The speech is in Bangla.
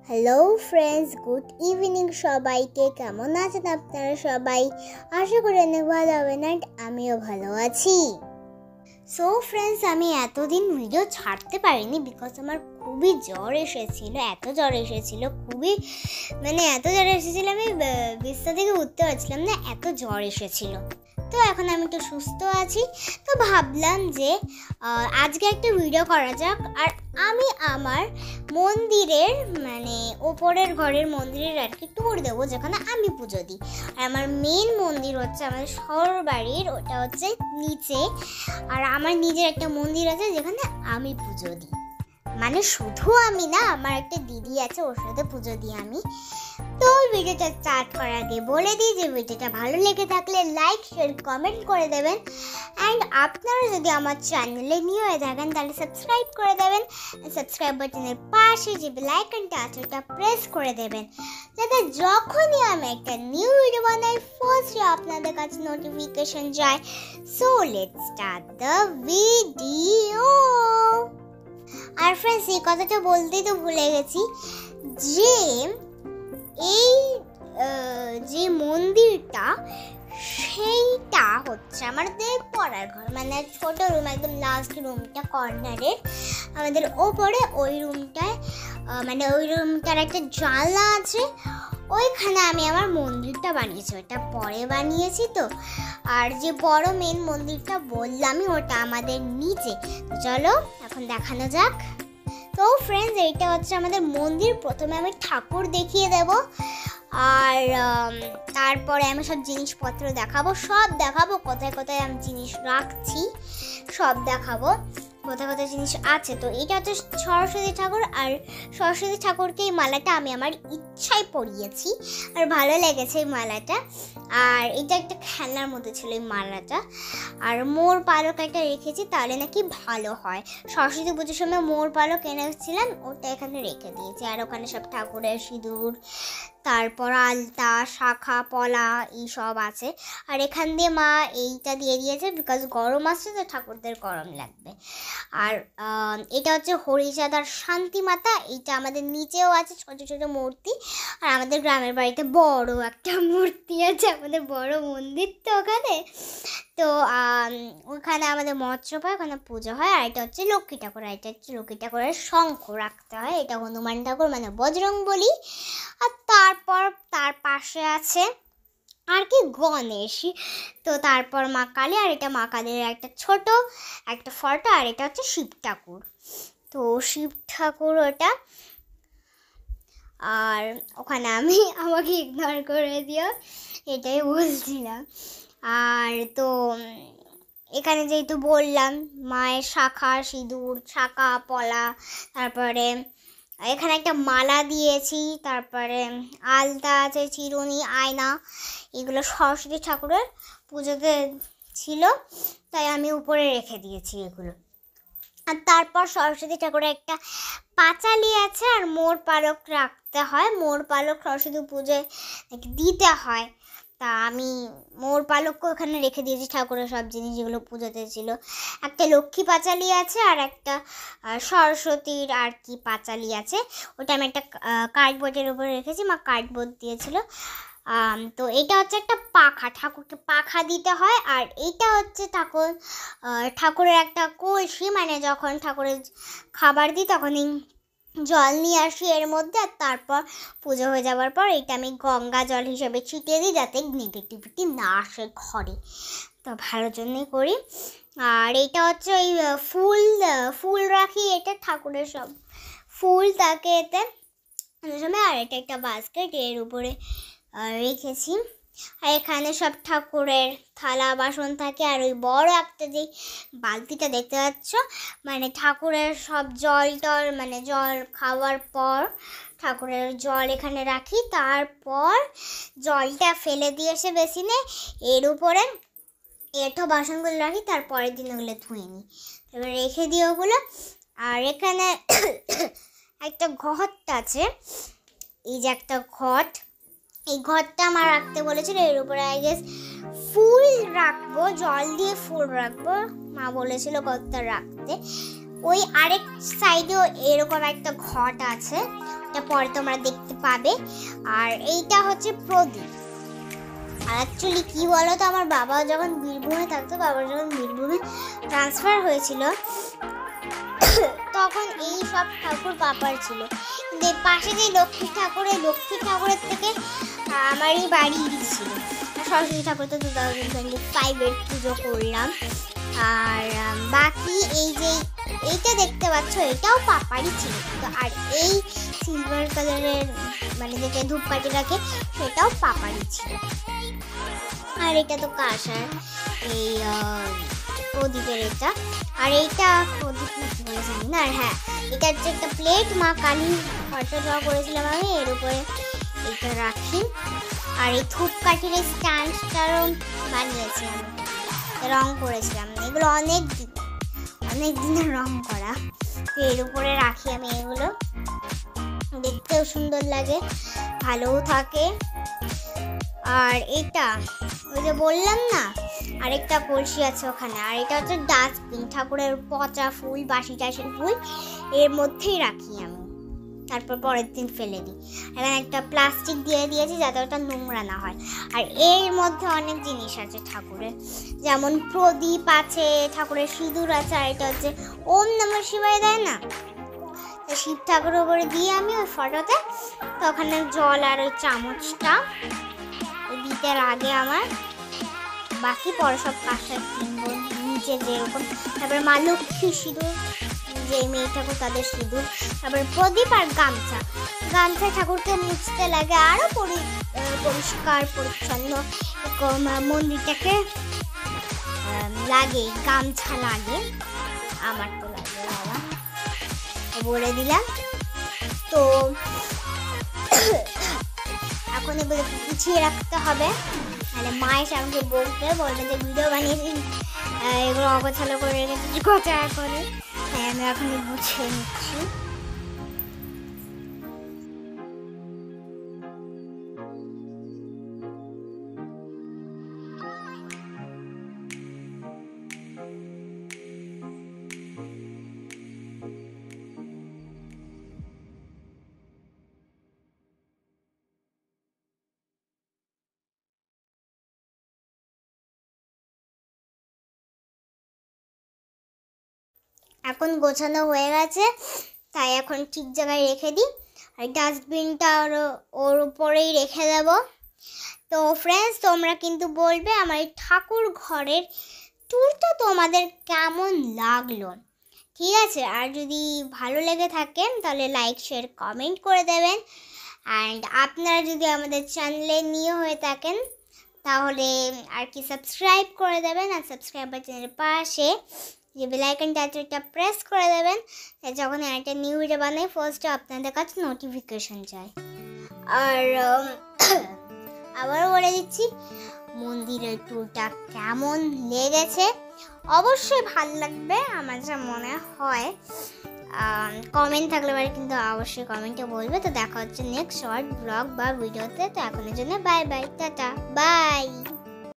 হ্যালো ফ্রেন্ডস, গুড ইভিনিং সবাইকে। কেমন আছেন আপনারা সবাই? আশা করি অনেক ভালো হবেন, অ্যান্ড আমিও ভালো আছি। সো ফ্রেন্ডস, আমি এতদিন ভিডিও ছাড়তে পারিনি বিকজ আমার খুবই জ্বর এসেছিল, এত জ্বর এসেছিল আমি বিছানা থেকে উঠতে পারছিলাম না, এত জ্বর এসেছিল। তো এখন আমি একটু সুস্থ আছি, তো ভাবলাম যে আজকে একটা ভিডিও করা যাক। আর আমি আমার মন্দিরের ওপরের ঘরের মন্দিরের আর কি ট্যুর দেবো, যেখানে আমি পুজো দিই। আর আমার মেন মন্দির হচ্ছে আমাদের শহর বাড়ির, ওটা হচ্ছে নিচে। আর আমার নিজের একটা মন্দির আছে যেখানে আমি পুজো দিই, শুধু আমি না, আমার একটা দিদি আছে, ওর সাথে পুজো দিই আমি। তো ভিডিওটা স্টার্ট করার আগে বলে দিই যে ভিডিওটা ভালো লেগে থাকলে লাইক, শেয়ার, কমেন্ট করে দেবেন। অ্যান্ড আপনারা যদি আমার চ্যানেলে নিউ হয়ে থাকেন তাহলে সাবস্ক্রাইব করে দেবেন। সাবস্ক্রাইব বাটনের পাশে যে বেল আইকনটা আছে ওটা প্রেস করে দেবেন, যাতে যখনই আমি একটা নিউ ভিডিও বানাই ফার্স্টে আপনাদের কাছে নোটিফিকেশন যায়। So let's start the video. আর ফ্রেন্ডস, এই কথাটা বলতেই তো ভুলে গেছি যে এই যে মন্দিরটা, সেইটা হচ্ছে আমাদের পড়ার ঘর, ছোট রুম, একদম লাস্ট রুমটা কর্নারের আমাদের ওপরে। ওই রুমটায় ওই রুমটার একটা জানলা আছে, ওইখানে আমি আমার মন্দিরটা বানিয়েছি। ওটা পরে বানিয়েছি তো। আর যে বড় মেন মন্দিরটা বললামই, ওটা আমাদের নিচে। চলো এখন দেখানো যাক। তো ফ্রেন্ডস, এইটা হচ্ছে আমাদের মন্দির। প্রথমে আমি ঠাকুর দেখিয়ে দেব, আর তারপরে আমি সব জিনিসপত্র দেখাবো, কোথায় কোথায় আমি জিনিস রাখছি সব দেখাবো, কোথায় কোথায় জিনিস আছে। তো এটা হচ্ছে সরস্বতী ঠাকুর, আর সরস্বতী ঠাকুরকে এই মালাটা আমি আমার ইচ্ছায় পরিয়েছি, আর ভালো লেগেছে এই মালাটা। আর এটা একটা খেলনার মধ্যে ছিল এই মালাটা। আর মোর পালক একটা রেখেছি, তাহলে নাকি ভালো হয়। সরস্বতী পুজোর সময় মোর পালক এনেছিলাম, ওটা এখানে রেখে দিয়েছি। আর ওখানে সব ঠাকুরের সিঁদুর, তারপর আলতা, শাখা, পলা এইসব আছে। আর এখান দিয়ে মা এইটা দিয়ে দিয়েছে, বিকজ গরম আসছে তো ঠাকুরদের গরম লাগবে। আর এটা হচ্ছে হরিচাঁদ আর শান্তি মাতা, এইটা আমাদের নিচেও আছে ছোট ছোট মূর্তি। আর আমাদের গ্রামের বাড়িতে বড় একটা মূর্তি আছে, আমাদের বড় মন্দির তো ওখানে। তো ওখানে আমাদের মৎস্য হয়, ওখানে পুজো হয়। আর এটা হচ্ছে লক্ষ্মী ঠাকুর, আর এটা হচ্ছে লক্ষ্মী ঠাকুরের শঙ্খ রাখতে হয়। এটা হনুমান ঠাকুর বজরংবলী। আর তারপর তার পাশে আছে আর কি গণেশ। তো তারপর মা কালী, আর এটা মা কালীর একটা ছোট একটা ফটো। আর এটা হচ্ছে শিব ঠাকুর। তো শিব ঠাকুর ওটা। আর ওখানে আমাকে ইগনোর করে দিও, এটাই বলছিলাম। আর তো এখানে যেহেতু বললাম, মায়ের শাখা, সিঁদুর, শাখা, পলা, তারপরে এখানে একটা মালা দিয়েছি, তারপরে আলতা আছে, চিরুনি, আয়না, এগুলো সরস্বতী ঠাকুরের পুজোতে ছিল, তাই আমি উপরে রেখে দিয়েছি এগুলো। আর তারপর সরস্বতী ঠাকুরের একটা পাঁচালি আছে, আর মোর পালক রাখতে হয়। মোর পালক সরস্বতী পুজোয় দিতে হয়, তা আমি মোর পালককে ওখানে রেখে দিয়েছি, ঠাকুরের সব জিনিস যেগুলো পুজোতে ছিল। একটা লক্ষ্মী পাঁচালি আছে, আর একটা সরস্বতীর আর কি পাঁচালি আছে, ওটা আমি একটা কার্ডবোর্ডের উপরে রেখেছি, মা কার্ডবোর্ড দিয়েছিল। তো এটা হচ্ছে একটা পাখা, ঠাকুরকে পাখা দিতে হয়। আর এইটা হচ্ছে ঠাকুরের একটা কলসি, যখন ঠাকুরের খাবার দিই তখন জল নিয়ে আসি এর মধ্যে। আর তারপর পুজো হয়ে যাওয়ার পর এটা আমি গঙ্গা জল হিসেবে ছিটিয়ে দিই, যাতে নেগেটিভিটি না আসে ঘরে, তো ভালোর জন্যই করি। আর এটা হচ্ছে ওই ফুল রাখি, এটা ঠাকুরের সব ফুল থাকে এতে সময়। আর এটা একটা বাস্কেট, এর উপরে রেখেছি। আর এখানে সব ঠাকুরের থালা বাসন থাকে। আর ওই বড় একটা যে বালতিটা দেখতে পাচ্ছ, ঠাকুরের সব জল জল খাওয়ার পর ঠাকুরের জল এখানে রাখি, তারপর জলটা ফেলে দিয়ে এসে বেসিনে এর উপরে এঁঠো বাসনগুলো রাখি, তারপরের দিন ওগুলো ধুয়ে নিই, এবার রেখে দিই ওগুলো। আর এখানে একটা ঘট আছে, এই যে একটা ঘট, এই ঘরটা আমার রাখতে বলেছিল। এর উপরে আই গেস ফুল রাখবো, জল দিয়ে ফুল রাখবো, মা বলেছিল ঘরটা রাখতে। ওই আরেক সাইডেও এরকম একটা ঘট আছে, এটা পরে তোমরা দেখতে পাবে। আর এইটা হচ্ছে প্রদীপ। আর অ্যাকচুয়ালি কি বলো তো, আমার বাবা যখন বীরভূমে থাকতো, বাবার যখন বীরভূমে ট্রান্সফার হয়েছিল, তখন এই সব ঠাকুর পাপার ছিল। কিন্তু পাশে যে লক্ষ্মী ঠাকুর, এই লক্ষ্মী ঠাকুরের থেকে আমারই বাড়ি ছিল। সরস্বতী ঠাকুর তো 2025-এর পুজো করলাম। আর বাকি এই যে এইটা দেখতে পাচ্ছ, এটাও পাপারই ছিল। তো আর এই সিলভার কালারের মানে যেটা ধূপকাঠি রাখে, সেটাও পাপারই ছিল। আর এটা তো কাঁসার এই প্রদীপের এটা। আর এইটা প্রদীপ নাকি বলে জানি না। আর হ্যাঁ, এটা হচ্ছে একটা প্লেট, মা কালী ফটো ড্র করেছিলাম আমি, এর উপরে এটা রাখি। আর এই ধূপকাঠির এই স্ট্যান্ডটারও বানিয়েছি আমি, রং করেছিলাম। এগুলো অনেক দিনের রং করা। তো এর উপরে রাখি আমি এগুলো, দেখতেও সুন্দর লাগে, ভালোও থাকে। আর এটা ওই যে বললাম না, আরেকটা কলসি আছে ওখানে। আর এটা হচ্ছে ডাস্টবিন, ঠাকুরের পচা ফুল, বাসি টাসির ফুল এর মধ্যেই রাখি আমি, তারপর পরের দিন ফেলে দিই। এখানে একটা প্লাস্টিক দিয়ে দিয়েছি যাতে ওটা নোংরা না হয়। আর এর মধ্যে অনেক জিনিস আছে ঠাকুরের, যেমন প্রদীপ আছে, ঠাকুরের সিঁদুর আছে। আর এটা হচ্ছে ওম নমঃ শিবায় দেয় না, শিব ঠাকুরের উপরে দিয়ে আমি ওই ফটোতে, তো ওখানে জল আর ওই চামচটা দিতে আগে আমার, বাকি পরে সব কাঁসার কিনবো নিচে যেরকম। তারপরে মা লক্ষ্মী সিঁদুর, যে মেয়ে ঠাকুর তাদের সিঁদুর। তারপরে প্রদীপ আর গামছা। গামছা ঠাকুরকে মুছতে লাগে, আরও পরিষ্কার পরিচ্ছন্ন মন্দিরটাকে লাগে, গামছা লাগে। আমার তো লাগে, বাবা বলে দিলাম। তো এখন এগুলো গুছিয়ে রাখতে হবে, তাহলে মা এসে আমাকে বলবে যে ভিডিও বানিয়েছি, এগুলো অগোছালো করে রেখেছি গোছায়া করে। তাই আমি এখন গুছিয়ে নিচ্ছি। এখন গোছানো হয়ে গেছে, তাই এখন ঠিক জায়গায় রেখে দিই। আর ডাস্টবিনটা ওর উপরেই রেখে দেব। তো ফ্রেন্ডস, তোমরা কিন্তু বলবে আমার এই ঠাকুর ঘরের ট্যুরটা তোমাদের কেমন লাগলো, ঠিক আছে? আর যদি ভালো লেগে থাকেন তাহলে লাইক, শেয়ার, কমেন্ট করে দেবেন। অ্যান্ড আপনারা যদি আমাদের চ্যানেলে নিয়ে হয়ে থাকেন তাহলে আর কি সাবস্ক্রাইব করে দেবেন। আর সাবস্ক্রাইব বাটনের পাশে যে বেল আইকনটা আছে ওটা প্রেস করে দেবেন, যখন একটা নিউ ভিডিও বানাই ফার্স্টে আপনাদের কাছে নোটিফিকেশন যায়। আর আবারও বলে দিচ্ছি, মন্দিরের ট্যুরটা কেমন লেগেছে অবশ্যই ভালো লাগবে আমার যা মনে হয়। কমেন্ট থাকলে পরে কিন্তু অবশ্যই কমেন্টে বলবে। তো দেখা হচ্ছে নেক্সট শর্ট ব্লগ বা ভিডিওতে। তো এখনের জন্য বাই বাই, টাটা, বাই।